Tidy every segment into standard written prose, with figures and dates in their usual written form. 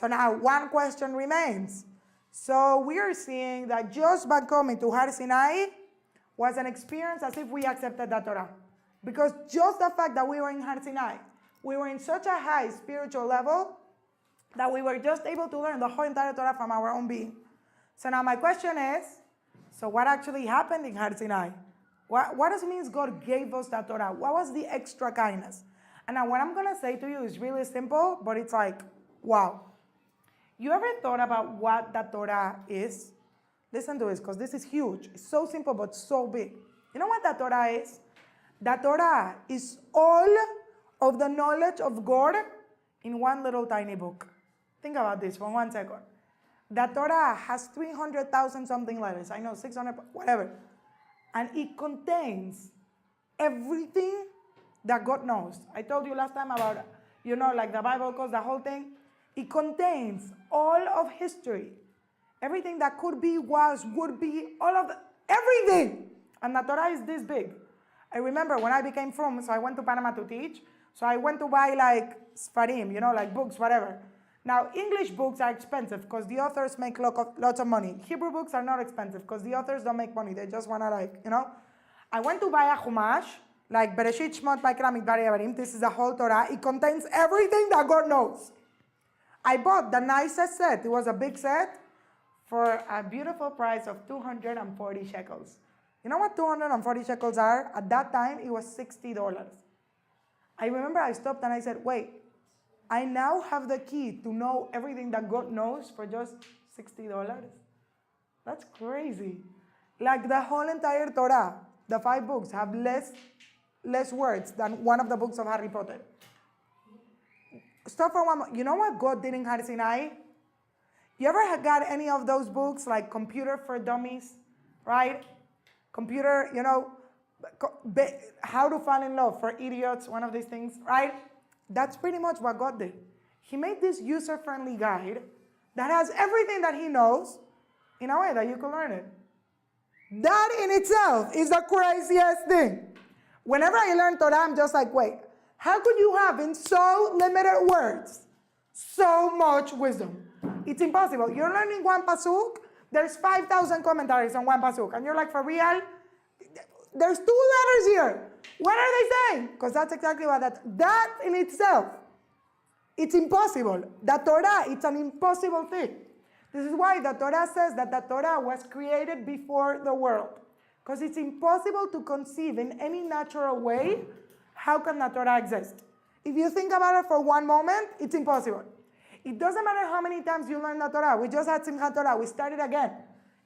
So now one question remains. So we are seeing that just by coming to Har Sinai was an experience as if we accepted the Torah. Because just the fact that we were in Har Sinai, we were in such a high spiritual level that we were just able to learn the whole entire Torah from our own being. So now my question is, so what actually happened in Har Sinai? What does it mean God gave us that Torah? What was the extra kindness? And now what I'm going to say to you is really simple, but it's like, wow. You ever thought about what the Torah is? Listen to this, because this is huge. It's so simple, but so big. You know what the Torah is? The Torah is all of the knowledge of God in one little tiny book. Think about this for 1 second. The Torah has 300,000 something letters. I know, 600, whatever. And it contains everything that God knows. I told you last time about, like the Bible calls the whole thing. It contains all of history. Everything that could be, was, would be, everything. And the Torah is this big. I remember when I became frum, so I went to Panama to teach. So I went to buy like Sfarim, like books, whatever. Now, English books are expensive because the authors make lots of money. Hebrew books are not expensive because the authors don't make money. They just want to I went to buy a Chumash, like Bereshit, Shmot, Vayikra, Midbar, Yevarim. This is the whole Torah. It contains everything that God knows. I bought the nicest set. It was a big set for a beautiful price of 240 shekels. You know what 240 shekels are? At that time, it was $60. I remember I stopped and I said, wait, I now have the key to know everything that God knows for just $60? That's crazy. Like the whole entire Torah, the 5 books, have less words than one of the books of Harry Potter. Stop for one moment. You know what God did in Har Sinai? You ever got any of those books like Computer for Dummies, right? Computer, How to Fall in Love for Idiots, one of these things, right? That's pretty much what God did. He made this user-friendly guide that has everything that he knows in a way that you can learn it. That in itself is the craziest thing. Whenever I learn Torah, I'm just like, wait, how could you have in so limited words so much wisdom? It's impossible. You're learning one pasuk, there's 5,000 commentaries on one pasuk, and you're like, for real? There's 2 letters here. What are they saying? Because that's exactly what that in itself, it's impossible. The Torah, it's an impossible thing. This is why the Torah says that the Torah was created before the world. Because it's impossible to conceive in any natural way how can the Torah exist. If you think about it for one moment, it's impossible. It doesn't matter how many times you learn the Torah. We just had Simchat Torah. We started again.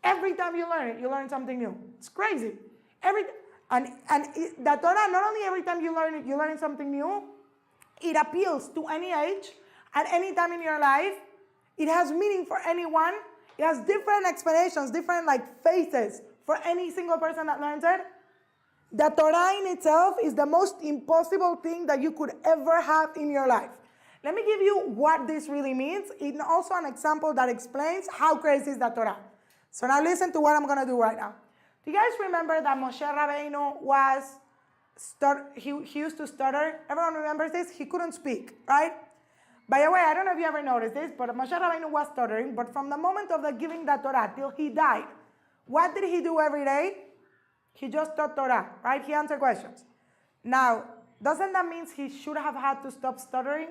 Every time you learn it, you learn something new. It's crazy. The Torah, not only every time you learn it, you're learning something new, it appeals to any age, at any time in your life. It has meaning for anyone. It has different explanations, different faces for any single person that learns it. The Torah in itself is the most impossible thing that you could ever have in your life. Let me give you what this really means, and also an example that explains how crazy is the Torah. So now listen to what I'm going to do right now. Do you guys remember that Moshe Rabbeinu he used to stutter? Everyone remembers this? He couldn't speak, right? By the way, I don't know if you ever noticed this, but Moshe Rabbeinu was stuttering, but from the moment of the giving the Torah till he died, what did he do every day? He just taught Torah, right? He answered questions. Now, doesn't that mean he should have had to stop stuttering?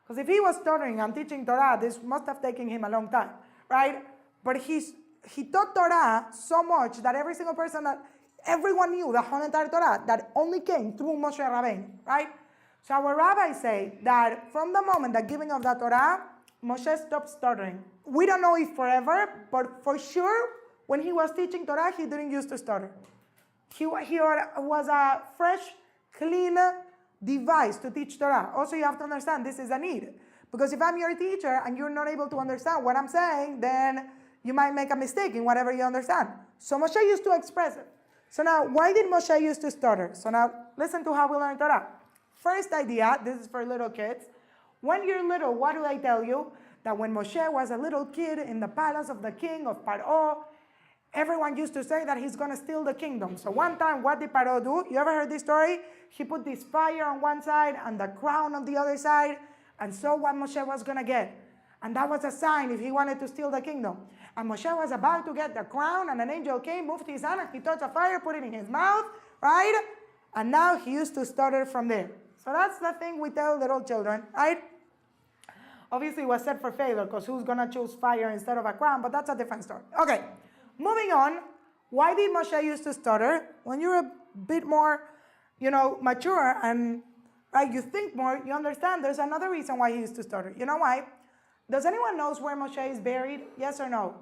Because if he was stuttering and teaching Torah, this must have taken him a long time, right? But he taught Torah so much that every single person everyone knew the whole entire Torah that only came through Moshe Rabbeinu, right? So our rabbis say that from the moment the giving of the Torah, Moshe stopped stuttering. We don't know if forever, but for sure, when he was teaching Torah, he didn't used to stutter. He was a fresh, clean device to teach Torah. Also, you have to understand this is a need. Because if I'm your teacher and you're not able to understand what I'm saying, then you might make a mistake in whatever you understand. So Moshe used to express it. So now, why did Moshe used to stutter? So now, listen to how we learn Torah. First idea, this is for little kids. When you're little, what do I tell you? That when Moshe was a little kid in the palace of the king of Paro, everyone used to say that he's going to steal the kingdom. So one time, what did Paro do? You ever heard this story? He put this fire on one side and the crown on the other side, and so what Moshe was going to get. And that was a sign if he wanted to steal the kingdom. And Moshe was about to get the crown, and an angel came, moved his hand, and he touched a fire, put it in his mouth, right? And now he used to stutter from there. So that's the thing we tell little children, right? Obviously, it was set for failure, because who's going to choose fire instead of a crown? But that's a different story. Okay, moving on. Why did Moshe used to stutter? When you're a bit more, mature and you think more, you understand there's another reason why he used to stutter. You know why? Does anyone knows where Moshe is buried? Yes or no?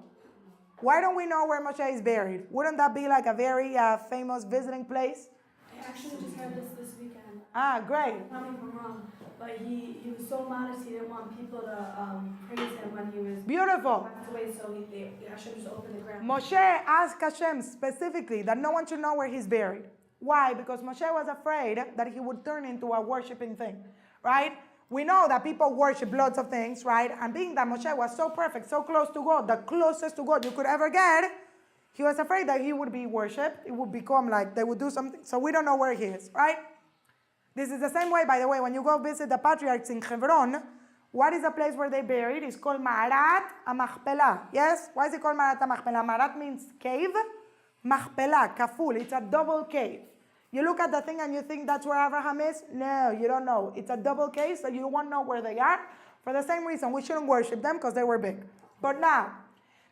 Why don't we know where Moshe is buried? Wouldn't that be like a very famous visiting place? I actually just heard this weekend. Ah, great. Tell me if I'm wrong, but he was so modest he didn't want people to praise him when he was Beautiful. passed away, so they Hashem just opened the ground. Moshe asked Hashem specifically that no one should know where he's buried. Why? Because Moshe was afraid that he would turn into a worshiping thing, right? We know that people worship lots of things, right? And being that Moshe was so perfect, so close to God, the closest to God you could ever get, he was afraid that he would be worshipped. It would become like they would do something. So we don't know where he is, right? This is the same way, by the way, when you go visit the patriarchs in Hebron, what is the place where they buried? It's called Ma'arat HaMachpelah. Yes? Why is it called Ma'arat HaMachpelah? Ma'arat means cave. Machpelah, kaful. It's a double cave. You look at the thing and you think that's where Abraham is? No, you don't know. It's a double cave, so you won't know where they are. For the same reason, we shouldn't worship them because they were big. But now,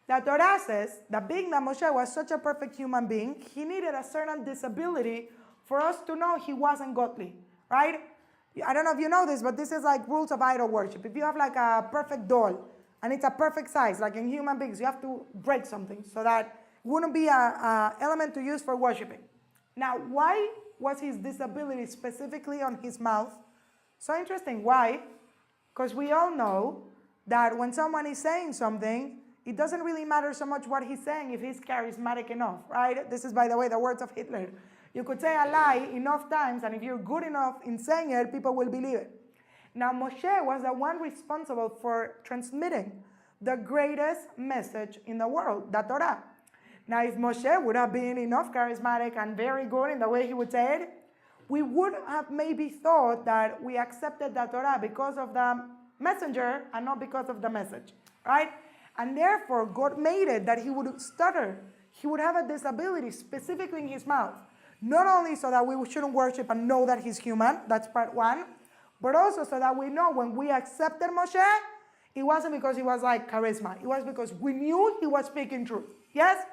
the Torah says that being that Moshe was such a perfect human being, he needed a certain disability for us to know he wasn't godly, right? I don't know if you know this, but this is like rules of idol worship. If you have like a perfect doll and it's a perfect size, like in human beings, you have to break something so that it wouldn't be an element to use for worshiping. Now, why was his disability specifically on his mouth? So interesting. Why? Because we all know that when someone is saying something, it doesn't really matter so much what he's saying if he's charismatic enough, right? This is, by the way, the words of Hitler. You could say a lie enough times, and if you're good enough in saying it, people will believe it. Now, Moshe was the one responsible for transmitting the greatest message in the world, the Torah. Now, if Moshe would have been enough charismatic and very good in the way he would say it, we would have maybe thought that we accepted the Torah because of the messenger and not because of the message, right? And therefore, God made it that he would stutter. He would have a disability specifically in his mouth. Not only so that we shouldn't worship and know that he's human, that's part one, but also so that we know when we accepted Moshe, it wasn't because he was like charisma. It was because we knew he was speaking truth. Yes?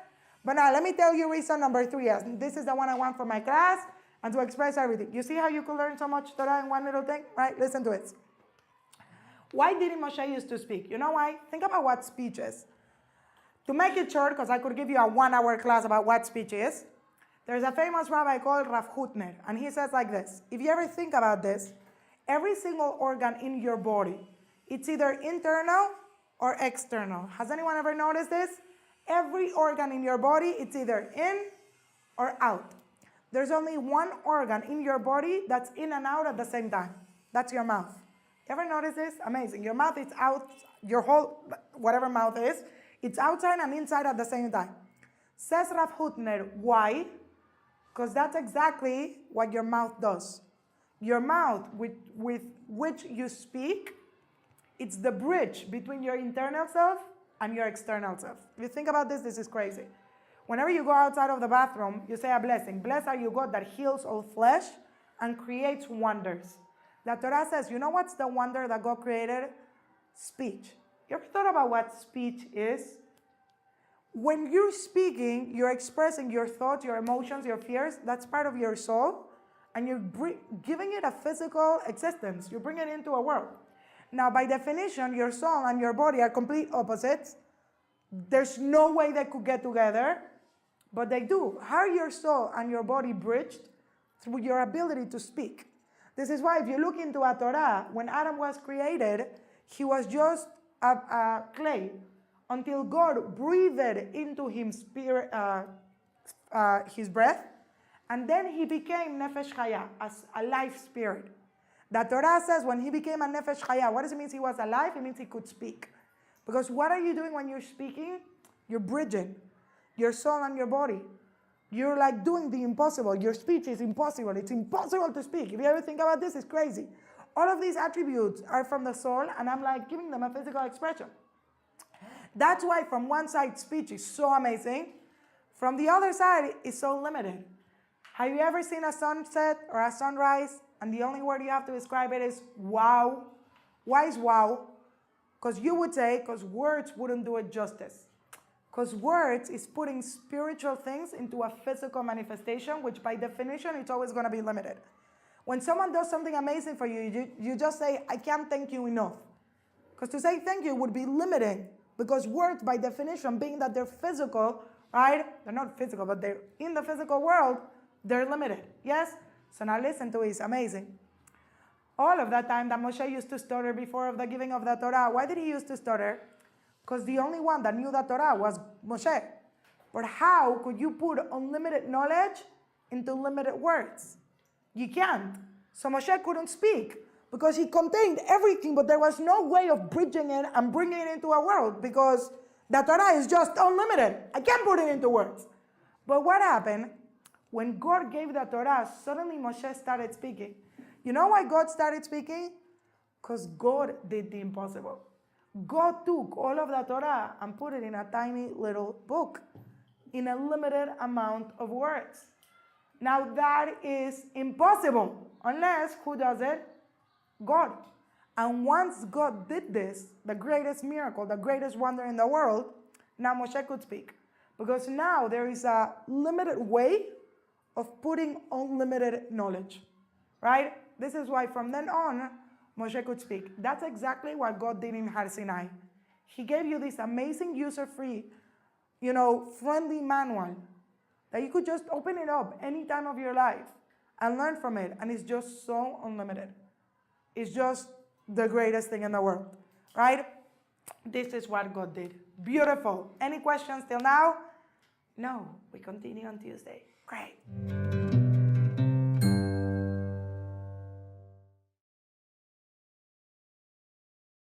But now, let me tell you reason number 3. This is the one I want for my class and to express everything. You see how you could learn so much Torah in one little thing? Right? Listen to it. Why didn't Moshe used to speak? You know why? Think about what speech is. To make it short, because I could give you a 1-hour class about what speech is, there's a famous rabbi called Rav Hutner, and he says like this. If you ever think about this, every single organ in your body, it's either internal or external. Has anyone ever noticed this? Every organ in your body, it's either in or out. There's only one organ in your body that's in and out at the same time. That's your mouth. You ever notice this? Amazing. Your mouth is out, your whole, whatever mouth is, it's outside and inside at the same time. Says Rav Hutner, why? Because that's exactly what your mouth does. Your mouth, with which you speak, it's the bridge between your internal self and your external self. If you think about this, this is crazy. Whenever you go outside of the bathroom, you say a blessing. Blessed are you, God, that heals all flesh and creates wonders. The Torah says, you know what's the wonder that God created? Speech. You ever thought about what speech is? When you're speaking, you're expressing your thoughts, your emotions, your fears. That's part of your soul. And you're giving it a physical existence. You bring it into a world. Now, by definition, your soul and your body are complete opposites. There's no way they could get together, but they do. How are your soul and your body bridged? Through your ability to speak. This is why if you look into a Torah, when Adam was created, he was just a clay until God breathed into him spirit, his breath, and then he became nefesh chaya, as a life spirit. The Torah says when he became a nefesh chaya, what does it mean he was alive? It means he could speak. Because what are you doing when you're speaking? You're bridging your soul and your body. You're like doing the impossible. Your speech is impossible. It's impossible to speak. If you ever think about this, it's crazy. all of these attributes are from the soul, and I'm like giving them a physical expression. That's why from one side, speech is so amazing. From the other side, it's so limited. Have you ever seen a sunset or a sunrise, and the only word you have to describe it is wow? Why is wow? Because you would say, because words wouldn't do it justice. Because words is putting spiritual things into a physical manifestation, which by definition, it's always going to be limited. When someone does something amazing for you, you just say, I can't thank you enough. Because to say thank you would be limiting, because words by definition, being that they're physical, right? They're not physical, but they're in the physical world, they're limited. Yes? So now listen to it, it's amazing. All of that time that Moshe used to stutter before of the giving of the Torah, why did he used to stutter? Because the only one that knew the Torah was Moshe. But how could you put unlimited knowledge into limited words? You can't. So Moshe couldn't speak because he contained everything, but there was no way of bridging it and bringing it into a world because the Torah is just unlimited. I can't put it into words. But what happened? When God gave the Torah, suddenly Moshe started speaking. You know why God started speaking? Because God did the impossible. God took all of the Torah and put it in a tiny little book in a limited amount of words. Now that is impossible unless who does it? God. And once God did this, the greatest miracle, the greatest wonder in the world, now Moshe could speak. Because now there is a limited way of putting unlimited knowledge, right? This is why from then on, Moshe could speak. That's exactly what God did in Har Sinai. He gave you this amazing user-free, friendly manual that you could just open it up any time of your life and learn from it. And it's just so unlimited. It's just the greatest thing in the world, right? This is what God did. Beautiful. Any questions till now? No, we continue on Tuesday. Great.